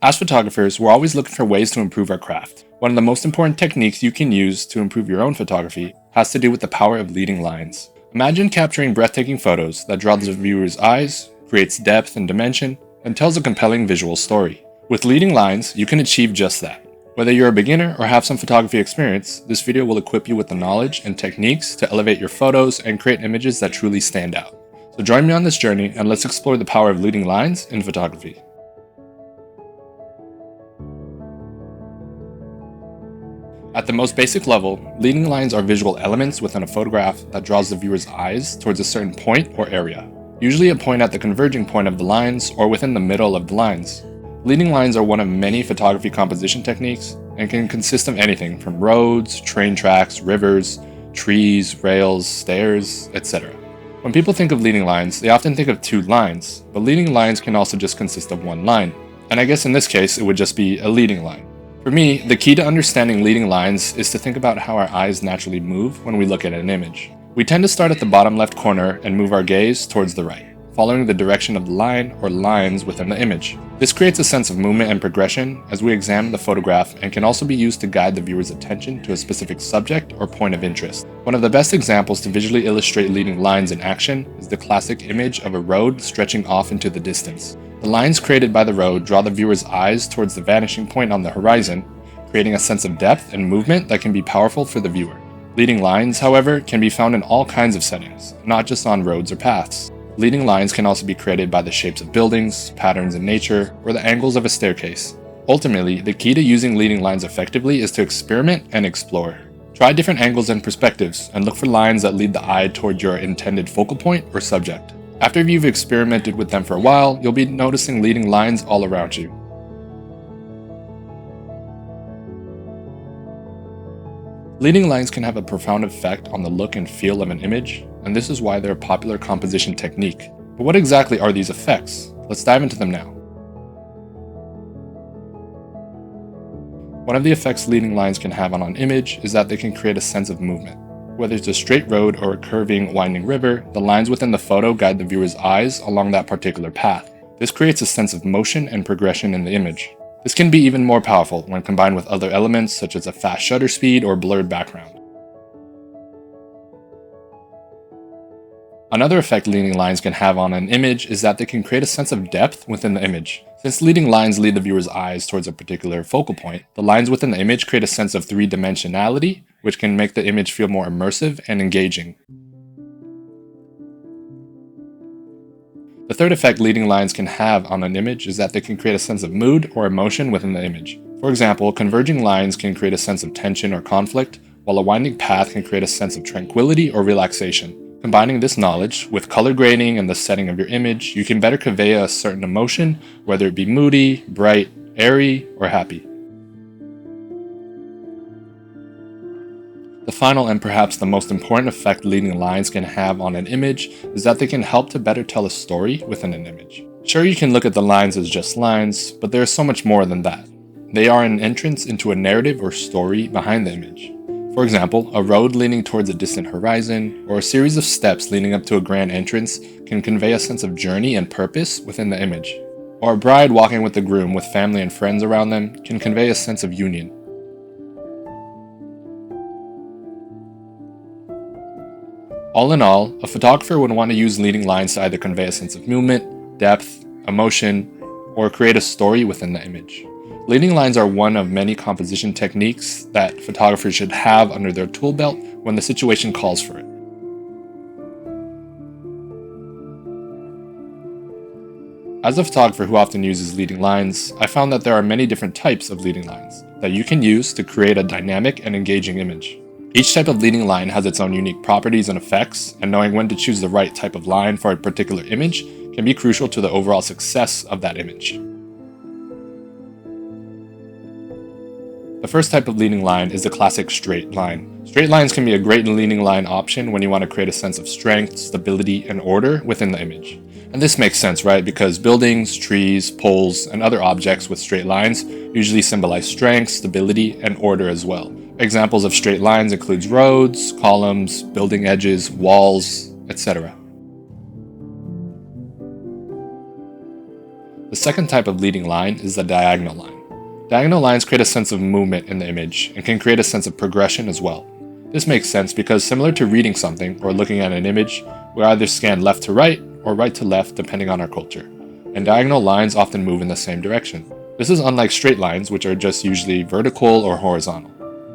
As photographers, we're always looking for ways to improve our craft. One of the most important techniques you can use to improve your own photography has to do with the power of leading lines. Imagine capturing breathtaking photos that draw the viewer's eyes, creates depth and dimension, and tells a compelling visual story. With leading lines, you can achieve just that. Whether you're a beginner or have some photography experience, this video will equip you with the knowledge and techniques to elevate your photos and create images that truly stand out. So join me on this journey and let's explore the power of leading lines in photography. At the most basic level, leading lines are visual elements within a photograph that draws the viewer's eyes towards a certain point or area, usually a point at the converging point of the lines or within the middle of the lines. Leading lines are one of many photography composition techniques and can consist of anything from roads, train tracks, rivers, trees, rails, stairs, etc. When people think of leading lines, they often think of two lines, but leading lines can also just consist of one line. And I guess in this case, it would just be a leading line. For me, the key to understanding leading lines is to think about how our eyes naturally move when we look at an image. We tend to start at the bottom left corner and move our gaze towards the right, following the direction of the line or lines within the image. This creates a sense of movement and progression as we examine the photograph and can also be used to guide the viewer's attention to a specific subject or point of interest. One of the best examples to visually illustrate leading lines in action is the classic image of a road stretching off into the distance. The lines created by the road draw the viewer's eyes towards the vanishing point on the horizon, creating a sense of depth and movement that can be powerful for the viewer. Leading lines, however, can be found in all kinds of settings, not just on roads or paths. Leading lines can also be created by the shapes of buildings, patterns in nature, or the angles of a staircase. Ultimately, the key to using leading lines effectively is to experiment and explore. Try different angles and perspectives, and look for lines that lead the eye toward your intended focal point or subject. After you've experimented with them for a while, you'll be noticing leading lines all around you. Leading lines can have a profound effect on the look and feel of an image, and this is why they're a popular composition technique. But what exactly are these effects? Let's dive into them now. One of the effects leading lines can have on an image is that they can create a sense of movement. Whether it's a straight road or a curving, winding river, the lines within the photo guide the viewer's eyes along that particular path. This creates a sense of motion and progression in the image. This can be even more powerful when combined with other elements such as a fast shutter speed or blurred background. Another effect leading lines can have on an image is that they can create a sense of depth within the image. Since leading lines lead the viewer's eyes towards a particular focal point, the lines within the image create a sense of three-dimensionality, which can make the image feel more immersive and engaging. The third effect leading lines can have on an image is that they can create a sense of mood or emotion within the image. For example, converging lines can create a sense of tension or conflict, while a winding path can create a sense of tranquility or relaxation. Combining this knowledge with color grading and the setting of your image, you can better convey a certain emotion, whether it be moody, bright, airy, or happy. The final and perhaps the most important effect leading lines can have on an image is that they can help to better tell a story within an image. Sure, you can look at the lines as just lines, but there is so much more than that. They are an entrance into a narrative or story behind the image. For example, a road leading towards a distant horizon, or a series of steps leading up to a grand entrance can convey a sense of journey and purpose within the image. Or a bride walking with the groom with family and friends around them can convey a sense of union. All in all, a photographer would want to use leading lines to either convey a sense of movement, depth, emotion, or create a story within the image. Leading lines are one of many composition techniques that photographers should have under their tool belt when the situation calls for it. As a photographer who often uses leading lines, I found that there are many different types of leading lines that you can use to create a dynamic and engaging image. Each type of leading line has its own unique properties and effects, and knowing when to choose the right type of line for a particular image can be crucial to the overall success of that image. The first type of leading line is the classic straight line. Straight lines can be a great leading line option when you want to create a sense of strength, stability, and order within the image. And this makes sense, right? Because buildings, trees, poles, and other objects with straight lines usually symbolize strength, stability, and order as well. Examples of straight lines includes roads, columns, building edges, walls, etc. The The second type of leading line is the diagonal line. Diagonal lines create a sense of movement in the image and can create a sense of progression as well. This makes sense because similar to reading something or looking at an image, we either scan left to right or right to left depending on our culture, and diagonal lines often move in the same direction. This is unlike straight lines, which are just usually vertical or horizontal.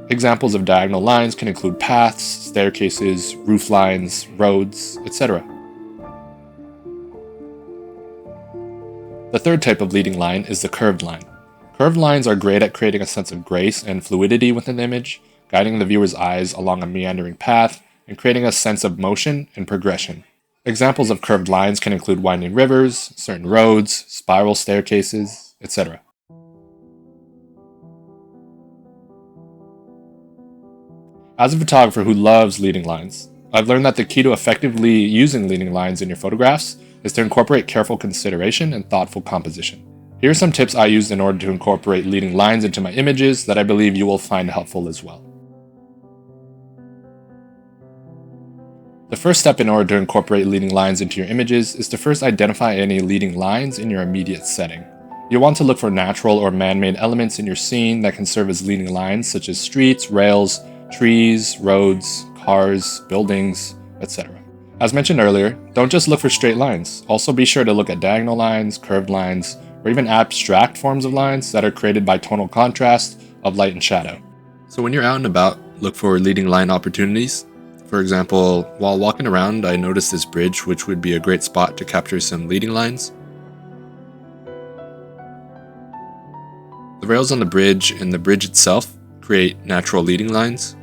Examples of diagonal lines can include paths, staircases, roof lines, roads, etc. The third type of leading line is the curved line. Curved lines are great at creating a sense of grace and fluidity within the image, guiding the viewer's eyes along a meandering path and creating a sense of motion and progression. Examples of curved lines can include winding rivers, certain roads, spiral staircases, etc. As a photographer who loves leading lines, I've learned that the key to effectively using leading lines in your photographs is to incorporate careful consideration and thoughtful composition. Here are some tips I used in order to incorporate leading lines into my images that I believe you will find helpful as well. The first step in order to incorporate leading lines into your images is to first identify any leading lines in your immediate setting. You'll want to look for natural or man-made elements in your scene that can serve as leading lines, such as streets, rails, trees, roads, cars, buildings, etc. As mentioned earlier, don't just look for straight lines. Also be sure to look at diagonal lines, curved lines, or even abstract forms of lines that are created by tonal contrast of light and shadow. So when you're out and about, look for leading line opportunities. For example, while walking around, I noticed this bridge, which would be a great spot to capture some leading lines. The rails on the bridge and the bridge itself create natural leading lines.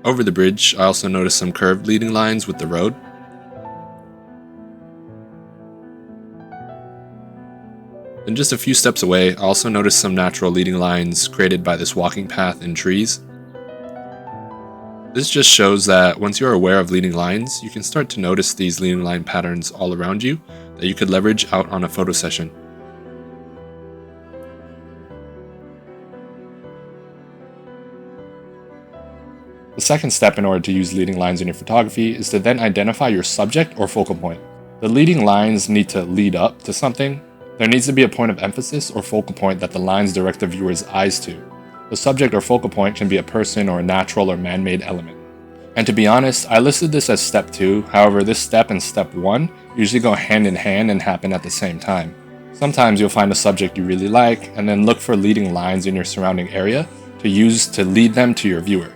Over the bridge, I also noticed some curved leading lines with the road. Then just a few steps away, I also noticed some natural leading lines created by this walking path and trees. This just shows that once you are aware of leading lines, you can start to notice these leading line patterns all around you that you could leverage out on a photo session. The second step in order to use leading lines in your photography is to then identify your subject or focal point. The leading lines need to lead up to something. There needs to be a point of emphasis or focal point that the lines direct the viewer's eyes to. The subject or focal point can be a person or a natural or man-made element. And to be honest, I listed this as step 2, however this step and step 1 usually go hand in hand and happen at the same time. Sometimes you'll find a subject you really like and then look for leading lines in your surrounding area to use to lead them to your viewer.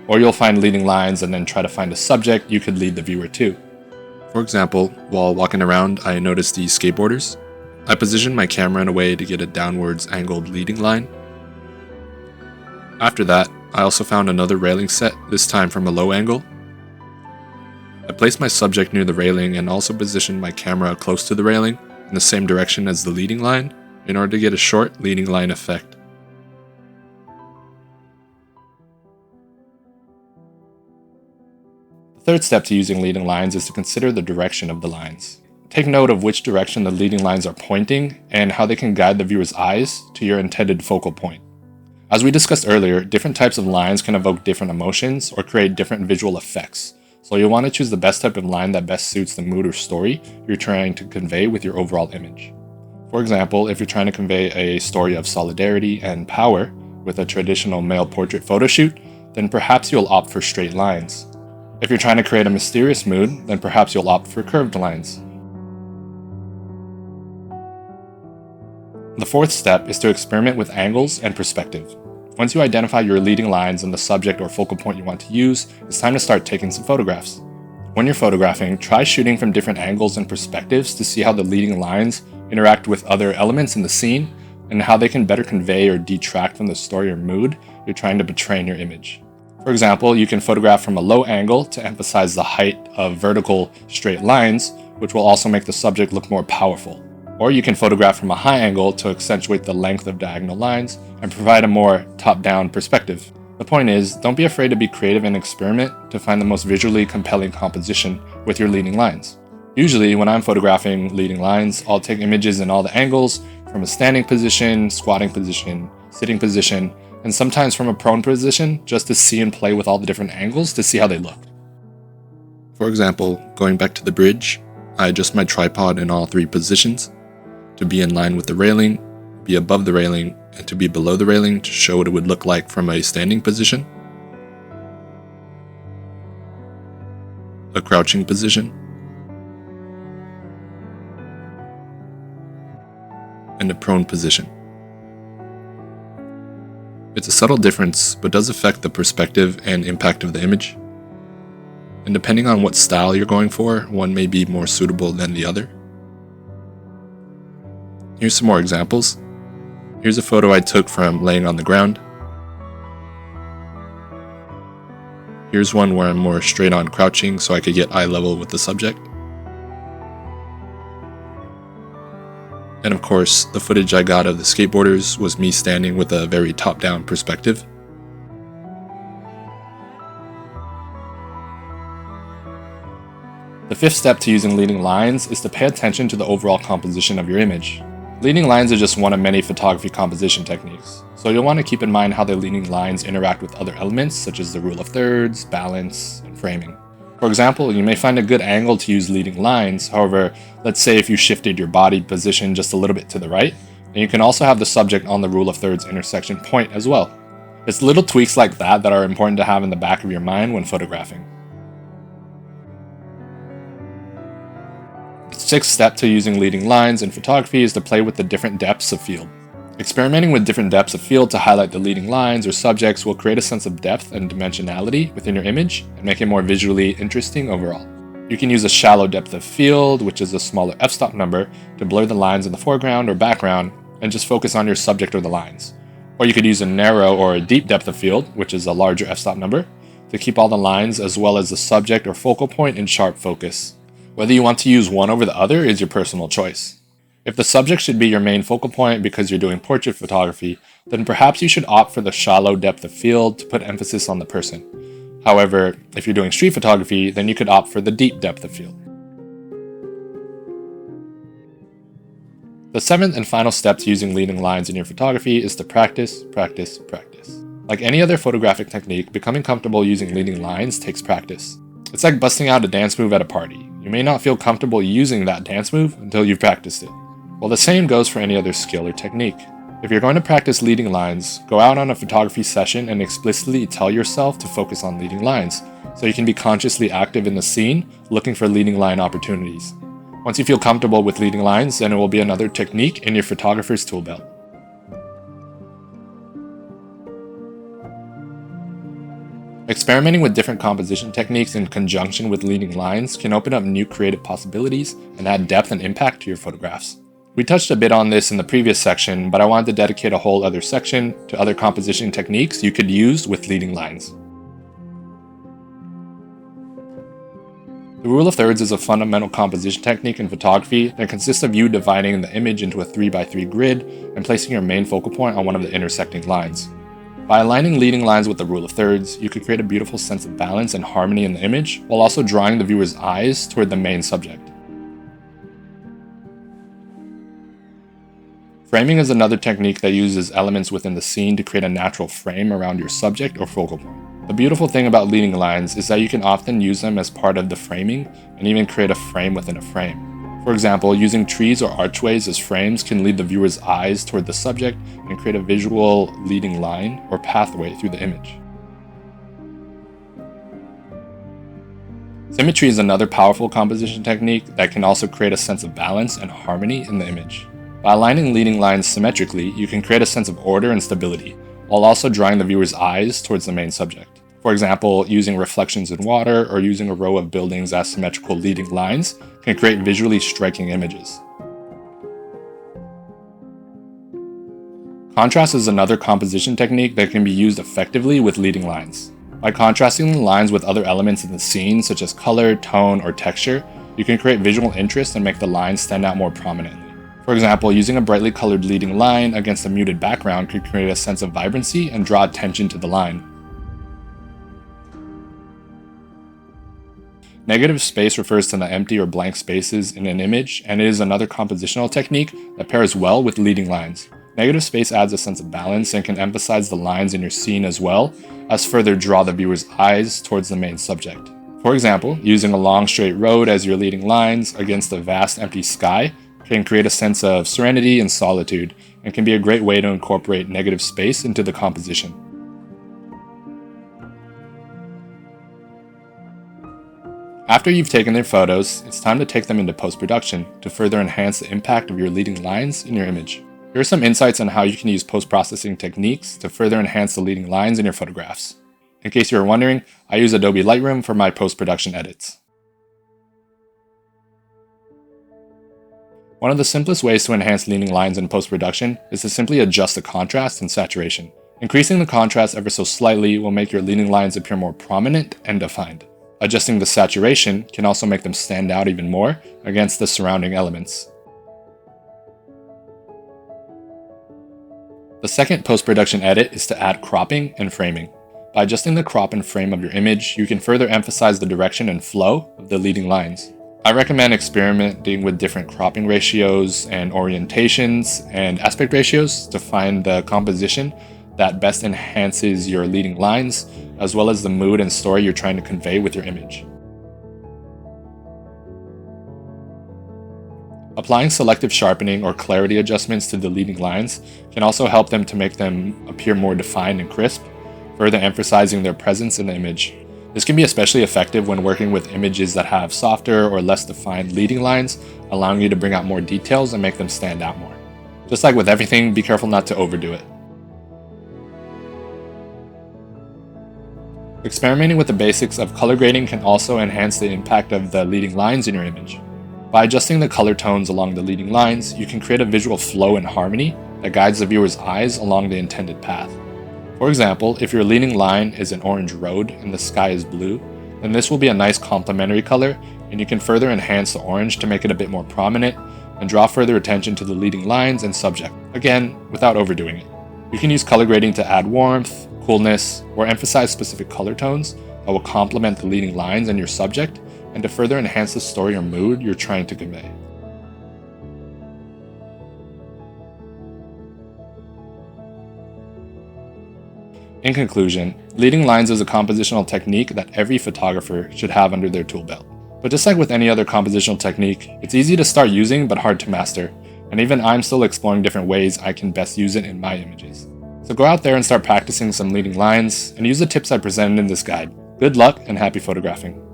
Or you'll find leading lines and then try to find a subject you could lead the viewer to. For example, while walking around, I noticed these skateboarders. I positioned my camera in a way to get a downwards angled leading line. After that, I also found another railing set, this time from a low angle. I placed my subject near the railing and also positioned my camera close to the railing in the same direction as the leading line in order to get a short leading line effect. The third step to using leading lines is to consider the direction of the lines. Take note of which direction the leading lines are pointing and how they can guide the viewer's eyes to your intended focal point. As we discussed earlier, different types of lines can evoke different emotions or create different visual effects, so you'll want to choose the best type of line that best suits the mood or story you're trying to convey with your overall image. For example, if you're trying to convey a story of solidarity and power with a traditional male portrait photo shoot, then perhaps you'll opt for straight lines. If you're trying to create a mysterious mood, then perhaps you'll opt for curved lines. The fourth step is to experiment with angles and perspective. Once you identify your leading lines and the subject or focal point you want to use, it's time to start taking some photographs. When you're photographing, try shooting from different angles and perspectives to see how the leading lines interact with other elements in the scene and how they can better convey or detract from the story or mood you're trying to portray in your image. For example, you can photograph from a low angle to emphasize the height of vertical straight lines, which will also make the subject look more powerful. Or you can photograph from a high angle to accentuate the length of diagonal lines and provide a more top-down perspective. The point is, don't be afraid to be creative and experiment to find the most visually compelling composition with your leading lines. Usually, when I'm photographing leading lines, I'll take images in all the angles, from a standing position, squatting position, sitting position, and sometimes from a prone position, just to see and play with all the different angles to see how they look. For example, going back to the bridge, I adjust my tripod in all three positions to be in line with the railing, be above the railing, and to be below the railing to show what it would look like from a standing position, a crouching position, and a prone position. It's a subtle difference, but does affect the perspective and impact of the image. And depending on what style you're going for, one may be more suitable than the other. Here's some more examples. Here's a photo I took from laying on the ground. Here's one where I'm more straight on crouching so I could get eye level with the subject. And of course, the footage I got of the skateboarders was me standing with a very top-down perspective. The fifth step to using leading lines is to pay attention to the overall composition of your image. Leading lines are just one of many photography composition techniques, so you'll want to keep in mind how the leading lines interact with other elements such as the rule of thirds, balance, and framing. For example, you may find a good angle to use leading lines. However, let's say if you shifted your body position just a little bit to the right, and you can also have the subject on the rule of thirds intersection point as well. It's little tweaks like that that are important to have in the back of your mind when photographing. The sixth step to using leading lines in photography is to play with the different depths of field. Experimenting with different depths of field to highlight the leading lines or subjects will create a sense of depth and dimensionality within your image and make it more visually interesting overall. You can use a shallow depth of field, which is a smaller f-stop number, to blur the lines in the foreground or background and just focus on your subject or the lines. Or you could use a narrow or a deep depth of field, which is a larger f-stop number, to keep all the lines as well as the subject or focal point in sharp focus. Whether you want to use one over the other is your personal choice. If the subject should be your main focal point because you're doing portrait photography, then perhaps you should opt for the shallow depth of field to put emphasis on the person. However, if you're doing street photography, then you could opt for the deep depth of field. The seventh and final step to using leading lines in your photography is to practice, practice, practice. Like any other photographic technique, becoming comfortable using leading lines takes practice. It's like busting out a dance move at a party. You may not feel comfortable using that dance move until you've practiced it. Well, the same goes for any other skill or technique. If you're going to practice leading lines, go out on a photography session and explicitly tell yourself to focus on leading lines, so you can be consciously active in the scene, looking for leading line opportunities. Once you feel comfortable with leading lines, then it will be another technique in your photographer's tool belt. Experimenting with different composition techniques in conjunction with leading lines can open up new creative possibilities and add depth and impact to your photographs. We touched a bit on this in the previous section, but I wanted to dedicate a whole other section to other composition techniques you could use with leading lines. The rule of thirds is a fundamental composition technique in photography that consists of you dividing the image into a 3x3 grid and placing your main focal point on one of the intersecting lines. By aligning leading lines with the rule of thirds, you could create a beautiful sense of balance and harmony in the image, while also drawing the viewer's eyes toward the main subject. Framing is another technique that uses elements within the scene to create a natural frame around your subject or focal point. The beautiful thing about leading lines is that you can often use them as part of the framing and even create a frame within a frame. For example, using trees or archways as frames can lead the viewer's eyes toward the subject and create a visual leading line or pathway through the image. Symmetry is another powerful composition technique that can also create a sense of balance and harmony in the image. By aligning leading lines symmetrically, you can create a sense of order and stability, while also drawing the viewer's eyes towards the main subject. For example, using reflections in water or using a row of buildings as symmetrical leading lines can create visually striking images. Contrast is another composition technique that can be used effectively with leading lines. By contrasting the lines with other elements in the scene, such as color, tone, or texture, you can create visual interest and make the lines stand out more prominently. For example, using a brightly colored leading line against a muted background could create a sense of vibrancy and draw attention to the line. Negative space refers to the empty or blank spaces in an image, and it is another compositional technique that pairs well with leading lines. Negative space adds a sense of balance and can emphasize the lines in your scene as well as further draw the viewer's eyes towards the main subject. For example, using a long straight road as your leading lines against a vast empty sky can create a sense of serenity and solitude, and can be a great way to incorporate negative space into the composition. After you've taken their photos, it's time to take them into post-production to further enhance the impact of your leading lines in your image. Here are some insights on how you can use post-processing techniques to further enhance the leading lines in your photographs. In case you were wondering, I use Adobe Lightroom for my post-production edits. One of the simplest ways to enhance leading lines in post-production is to simply adjust the contrast and saturation. Increasing the contrast ever so slightly will make your leading lines appear more prominent and defined. Adjusting the saturation can also make them stand out even more against the surrounding elements. The second post-production edit is to add cropping and framing. By adjusting the crop and frame of your image, you can further emphasize the direction and flow of the leading lines. I recommend experimenting with different cropping ratios and orientations and aspect ratios to find the composition that best enhances your leading lines, as well as the mood and story you're trying to convey with your image. Applying selective sharpening or clarity adjustments to the leading lines can also help them to make them appear more defined and crisp, further emphasizing their presence in the image. This can be especially effective when working with images that have softer or less defined leading lines, allowing you to bring out more details and make them stand out more. Just like with everything, be careful not to overdo it. Experimenting with the basics of color grading can also enhance the impact of the leading lines in your image. By adjusting the color tones along the leading lines, you can create a visual flow and harmony that guides the viewer's eyes along the intended path. For example, if your leading line is an orange road and the sky is blue, then this will be a nice complementary color, and you can further enhance the orange to make it a bit more prominent and draw further attention to the leading lines and subject, again, without overdoing it. You can use color grading to add warmth, coolness, or emphasize specific color tones that will complement the leading lines and your subject, and to further enhance the story or mood you're trying to convey. In conclusion, leading lines is a compositional technique that every photographer should have under their tool belt. But just like with any other compositional technique, it's easy to start using but hard to master, and even I'm still exploring different ways I can best use it in my images. So go out there and start practicing some leading lines, and use the tips I presented in this guide. Good luck and happy photographing.